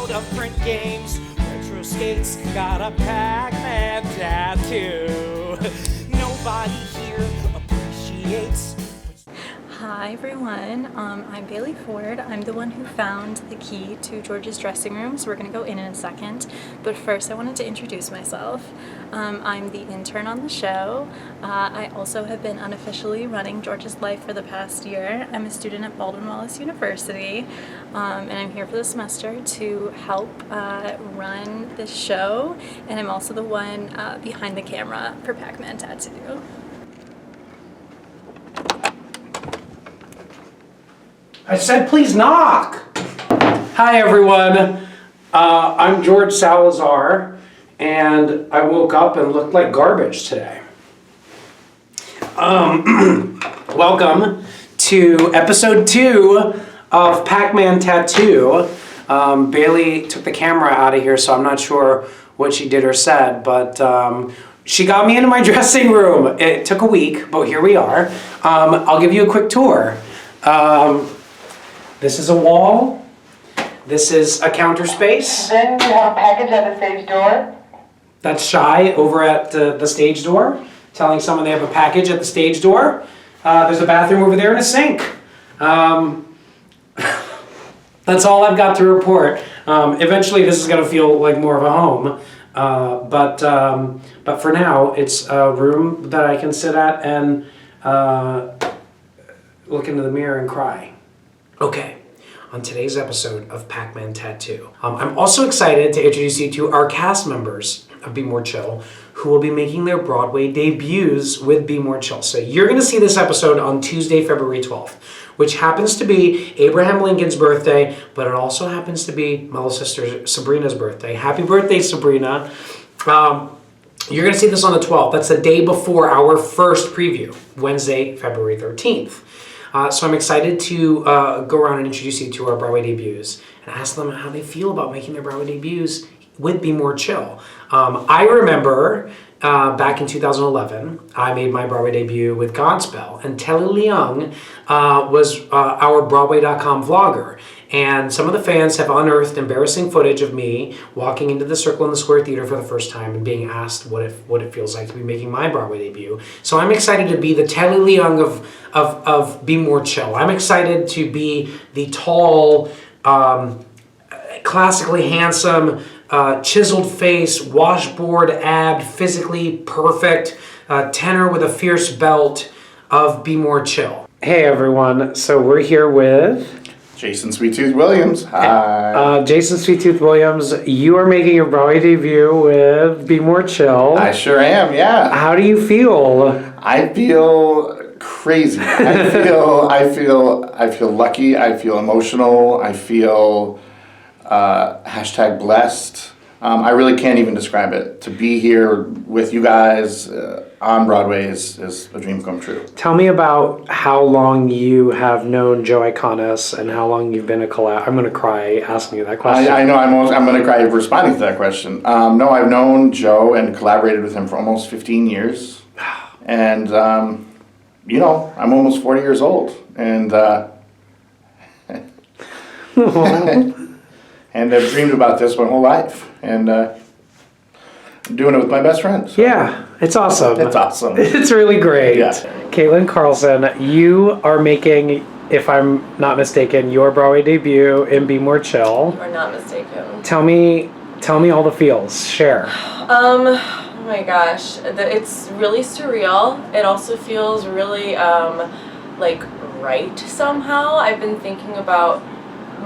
different games. Retro skates got a Pac-Man tattoo. Nobody here appreciates. Hi everyone, I'm Bailey Ford. I'm the one who found the key to George's dressing room, so we're going to go in a second. But first I wanted to introduce myself. I'm the intern on the show. I also have been unofficially running George's life for the past year. I'm a student at Baldwin-Wallace University, and I'm here for the semester to help run this show, and I'm also the one behind the camera for Pac-Man Tattoo. I said please knock! Hi everyone, I'm George Salazar, and I woke up and looked like garbage today. Welcome to episode 2 of Pac-Man Tattoo. Bailey took the camera out of here, so I'm not sure what she did or said, but she got me into my dressing room. It took a week, but here we are. I'll give you a quick tour. This is a wall. This is a counter space. Then you have a package at the stage door. That's Shy over at the stage door, telling someone they have a package at the stage door. There's a bathroom over there and a sink. That's all I've got to report. Eventually this is going to feel like more of a home. But for now, it's a room that I can sit at and look into the mirror and cry. Okay, on today's episode of Pac-Man Tattoo, I'm also excited to introduce you to our cast members of Be More Chill, who will be making their Broadway debuts with Be More Chill. So you're going to see this episode on Tuesday, February 12th, which happens to be Abraham Lincoln's birthday, but it also happens to be my little sister Sabrina's birthday. Happy birthday, Sabrina. You're going to see this on the 12th. That's the day before our first preview, Wednesday, February 13th. So I'm excited to go around and introduce you to our Broadway debuts and ask them how they feel about making their Broadway debuts with Be More Chill. I remember back in 2011, I made my Broadway debut with Godspell, and Telly Leung was our Broadway.com vlogger. And some of the fans have unearthed embarrassing footage of me walking into the Circle in the Square Theater for the first time and being asked what it feels like to be making my Broadway debut. So I'm excited to be the Telly Leung of Be More Chill. I'm excited to be the tall, classically handsome, chiseled face, washboard abbed, physically perfect tenor with a fierce belt of Be More Chill. Hey everyone, so we're here with Jason Sweet Tooth Williams. Hi. Jason Sweet Tooth Williams, you are making your Broadway debut with Be More Chill. I sure am, yeah. How do you feel? I feel crazy. I feel lucky. I feel emotional. I feel hashtag blessed. I really can't even describe it. To be here with you guys on Broadway is a dream come true. Tell me about how long you have known Joe Iconis and how long you've been a collab. I'm going to cry asking you that question. I know I'm going to cry responding to that question. No, I've known Joe and collaborated with him for almost 15 years. And, I'm almost 40 years old. And, and I've dreamed about this my whole life. And I'm doing it with my best friend. So. Yeah, it's awesome. It's awesome. It's really great. Yeah. Caitlin Carlson, you are making, if I'm not mistaken, your Broadway debut in Be More Chill. You are not mistaken. Tell me all the feels. Share. Oh my gosh. It's really surreal. It also feels really, right somehow. I've been thinking about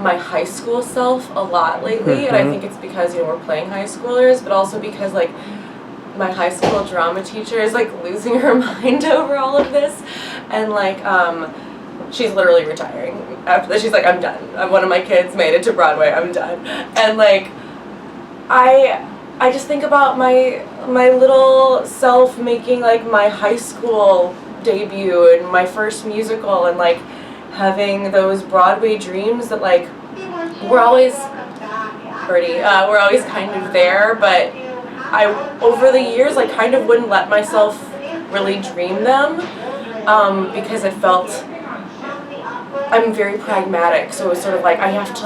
my high school self a lot lately, and I think it's because we're playing high schoolers, but also because my high school drama teacher is losing her mind over all of this, and she's literally retiring after this. She's like, I'm done. One of my kids made it to Broadway. I'm done. And I just think about my little self making my high school debut and my first musical, and having those Broadway dreams that we're always we're always kind of there, but I over the years kind of wouldn't let myself really dream them because it felt I'm very pragmatic, so it was sort of I have to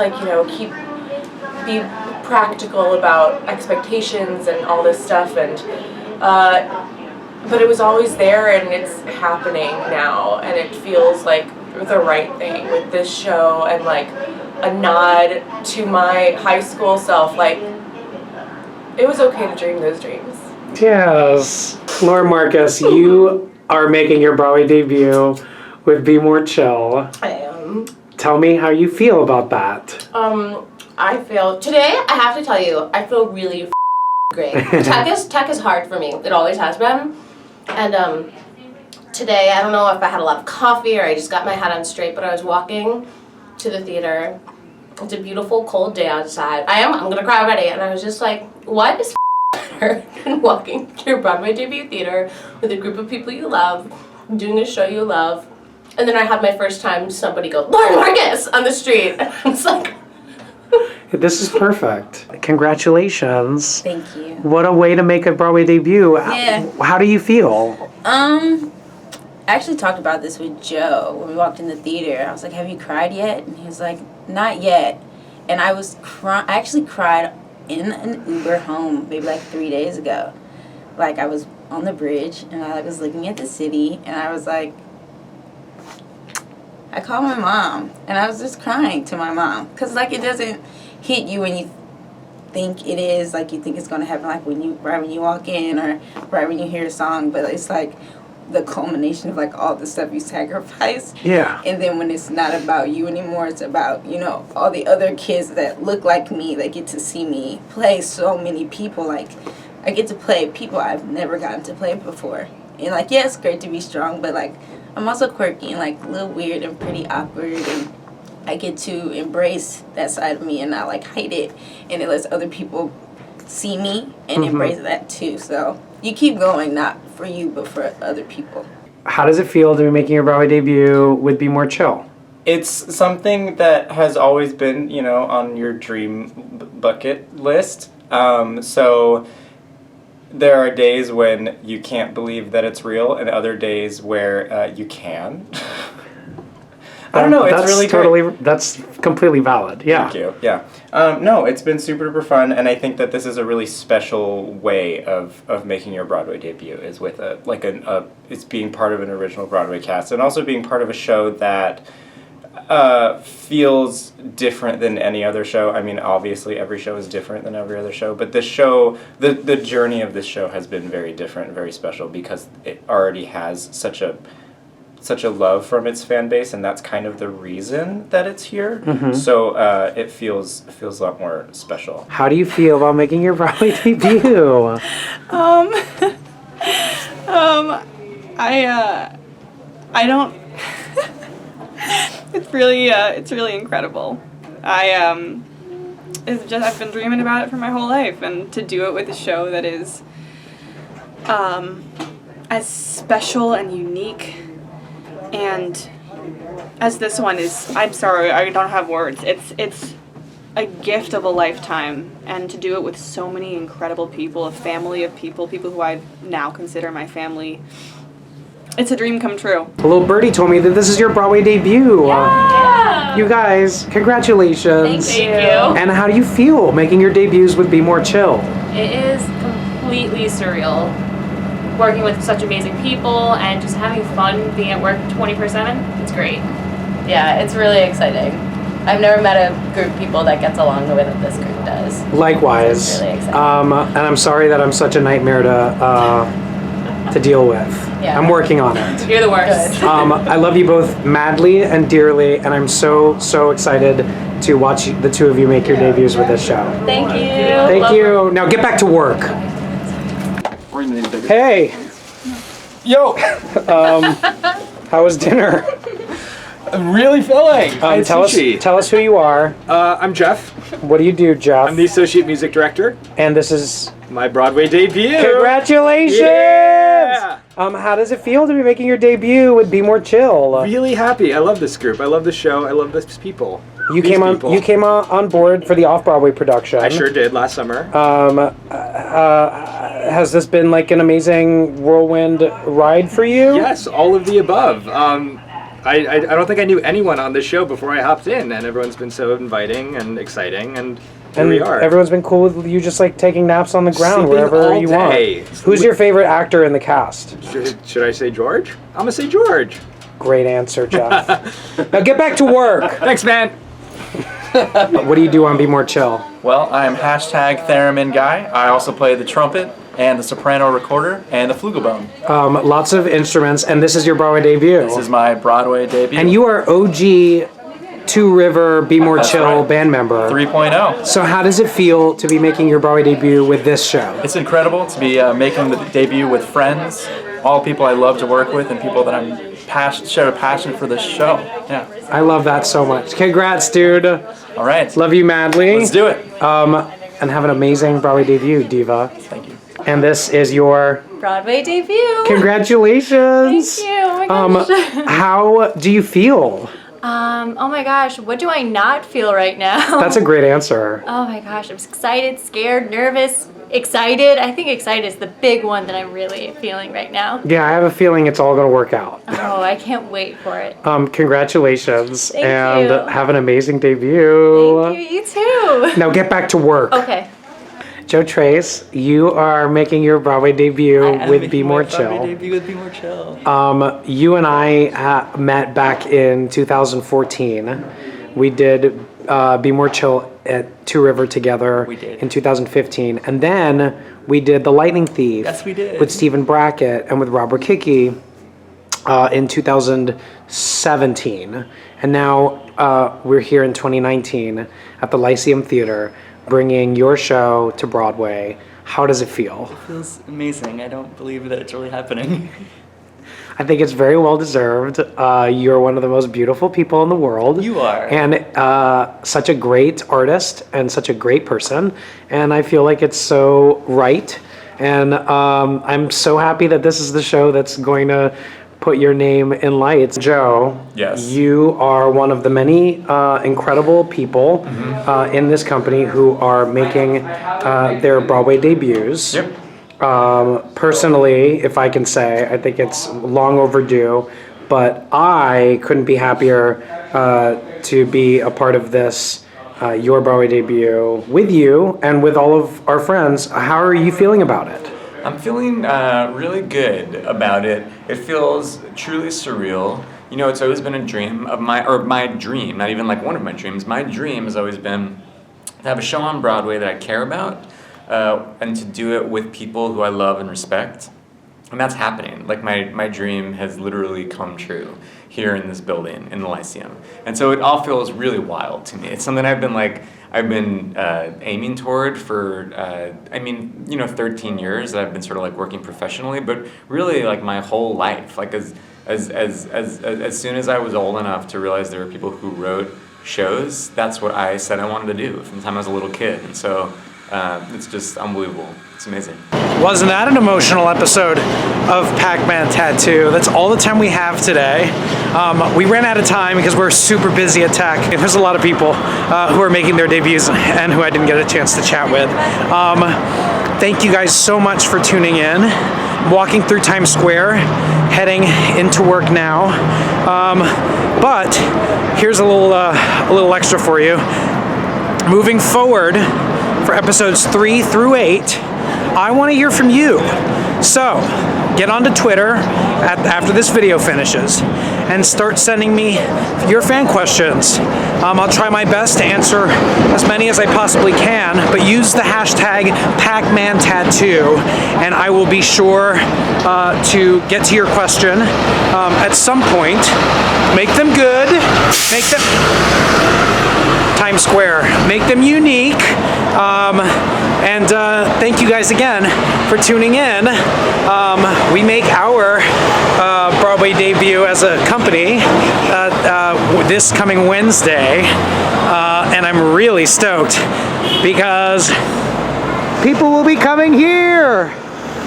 practical about expectations and all this stuff, and but it was always there, and it's happening now, and it feels like the right thing with this show, and like a nod to my high school self. Like, it was okay to dream those dreams. Yes. Laura Marcus, you are making your Broadway debut with Be More Chill. I am. Tell me how you feel about that. I feel today. I have to tell you, I feel really great. Tech is hard for me. It always has been. And today, I don't know if I had a lot of coffee or I just got my head on straight, but I was walking to the theater. It's a beautiful cold day outside. I'm gonna cry already. And I was just like, what is better than walking to your Broadway debut theater with a group of people you love, doing a show you love, and then I had my first time somebody go, Lauren Marcus, on the street. And I was like, This is perfect. Congratulations. thank you. What a way to make a Broadway debut. Yeah. How do you feel? I actually talked about this with Joe when we walked in the theater. I was like, have you cried yet? And he was like, not yet. And I actually cried in an Uber home maybe like 3 days ago. Like, I was on the bridge and I was looking at the city and I was like, I called my mom and I was just crying to my mom. Because, like, it doesn't hit you when you think it is, like, you think it's going to happen, like, right when you walk in or right when you hear a song. But it's like the culmination of, like, all the stuff you sacrifice. Yeah. And then when it's not about you anymore, it's about, you know, all the other kids that look like me that get to see me play so many people. Like, I get to play people I've never gotten to play before. And, like, yeah, it's great to be strong, but, like, I'm also quirky and, like, a little weird and pretty awkward, and I get to embrace that side of me and not, like, hide it, and it lets other people see me and embrace that, too. So you keep going, not for you, but for other people. How does it feel to be making your Broadway debut with Be More Chill? It's something that has always been, you know, on your dream bucket list. So there are days when you can't believe that it's real, and other days where you can. I don't know. It's really great. That's completely valid. Yeah. Thank you. Yeah. No, it's been super duper fun, and I think that this is a really special way of making your Broadway debut. Is with it's being part of an original Broadway cast, and also being part of a show that feels different than any other show. I mean, obviously every show is different than every other show, but this show, the journey of this show has been very different and very special because it already has such a love from its fan base, and that's kind of the reason that it's here. So it feels a lot more special. How do you feel about making your Broadway debut? I don't. It's really incredible. I've been dreaming about it for my whole life, and to do it with a show that is as special and unique and as this one is, I'm sorry, I don't have words. It's a gift of a lifetime, and to do it with so many incredible people, a family of people who I now consider my family. It's a dream come true. A little birdie told me that this is your Broadway debut. Yeah! You guys, congratulations. Thank you. And how do you feel making your debuts with Be More Chill? It is completely surreal. Working with such amazing people and just having fun being at work 24/7. It's great. Yeah, it's really exciting. I've never met a group of people that gets along the way that this group does. Likewise. So it's really exciting. And I'm sorry that I'm such a nightmare to deal with. Yeah. I'm working on it. You're the worst. I love you both madly and dearly, and I'm so excited to watch the two of you make your debuts with this show. Thank you. Thank you. Now get back to work. Hey. Yo. How was dinner? Really filling. Tell us who you are. I'm Jeff. What do you do, Jeff? I'm the associate music director. And this is my Broadway debut. Congratulations! Yeah! How does it feel to be making your debut with Be More Chill? Really happy. I love this group. I love the show. I love these people. You came on board for the off-Broadway production. I sure did last summer. Has this been like an amazing whirlwind ride for you? Yes, all of the above. I don't think I knew anyone on this show before I hopped in, and everyone's been so inviting and exciting, and And we are. everyone's been cool with you just like taking naps on the ground Sleeping wherever all you day. want. Who's your favorite actor in the cast? Should I say George? I'm gonna say George. Great answer, Jeff. Now get back to work. Thanks, man. What do you do on Be More Chill? Well, I'm hashtag theremin guy. I also play the trumpet and the soprano recorder and the flugelsbone. Lots of instruments, and this is your Broadway debut. This is my Broadway debut. And you are OG Two River Be More That's Chill right. band member. 3.0. So how does it feel to be making your Broadway debut with this show? It's incredible to be making the debut with friends, all people I love to work with, and people that I'm share a passion for this show. Yeah. I love that so much. Congrats, dude. All right. Love you madly. Let's do it. And have an amazing Broadway debut, Diva. Thank you. And this is your Broadway debut. congratulations. Thank you. Oh my gosh. How do you feel? Oh my gosh, what do I not feel right now? That's a great answer. Oh my gosh, I'm excited, scared, nervous, excited. I think excited is the big one that I'm really feeling right now. Yeah, I have a feeling it's all going to work out. Oh, I can't wait for it. Congratulations. Thank and you. Have an amazing debut. Thank you, you too. Now get back to work. Okay. Joe Trace, you are making your Broadway debut with Be More Chill. Debut with Be More Chill. You and I met back in 2014. We did Be More Chill at Two River together in 2015. And then we did The Lightning Thief Yes, we did. with Stephen Brackett and with Robert Kicke in 2017. And now we're here in 2019 at the Lyceum Theater bringing your show to Broadway. How does it feel? It feels amazing. I don't believe that it's really happening. I think it's very well deserved. You're one of the most beautiful people in the world. You are. And such a great artist and such a great person. And I feel like it's so right. And I'm so happy that this is the show that's going to put your name in lights. Joe, Yes. You are one of the many incredible people in this company who are making their Broadway debuts. Yep. Personally, if I can say, I think it's long overdue, but I couldn't be happier to be a part of this, your Broadway debut, with you and with all of our friends. How are you feeling about it? I'm feeling really good about it. It feels truly surreal. You know, it's always been a dream of my dream, not even like one of my dreams. My dream has always been to have a show on Broadway that I care about, and to do it with people who I love and respect. And that's happening. Like my dream has literally come true here in this building, in the Lyceum. And so it all feels really wild to me. It's something I've been aiming toward for, 13 years that I've been sort of like working professionally, but really like my whole life. Like as soon as I was old enough to realize there were people who wrote shows, that's what I said I wanted to do from the time I was a little kid. And so it's just unbelievable. It's amazing. Wasn't that an emotional episode of Pac-Man Tattoo? That's all the time we have today. We ran out of time because we're super busy at Tech. There's a lot of people who are making their debuts and who I didn't get a chance to chat with. Thank you guys so much for tuning in. Walking through Times Square, heading into work now. But here's a little extra for you. Moving forward for episodes 3 through 8, I want to hear from you. So, get onto Twitter after this video finishes and start sending me your fan questions. I'll try my best to answer as many as I possibly can, but use the hashtag PacManTattoo, and I will be sure to get to your question at some point. Make them good. Make them Times Square. Make them unique. And thank you guys again for tuning in. We make our Broadway debut as a company this coming Wednesday, and I'm really stoked because people will be coming here.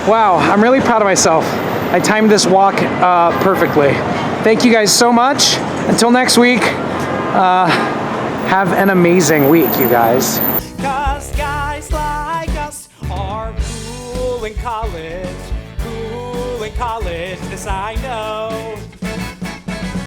Wow, I'm really proud of myself. I timed this walk perfectly. Thank you guys so much. Until next week, have an amazing week, you guys. 'Cause guys like us are cool in college, this I know.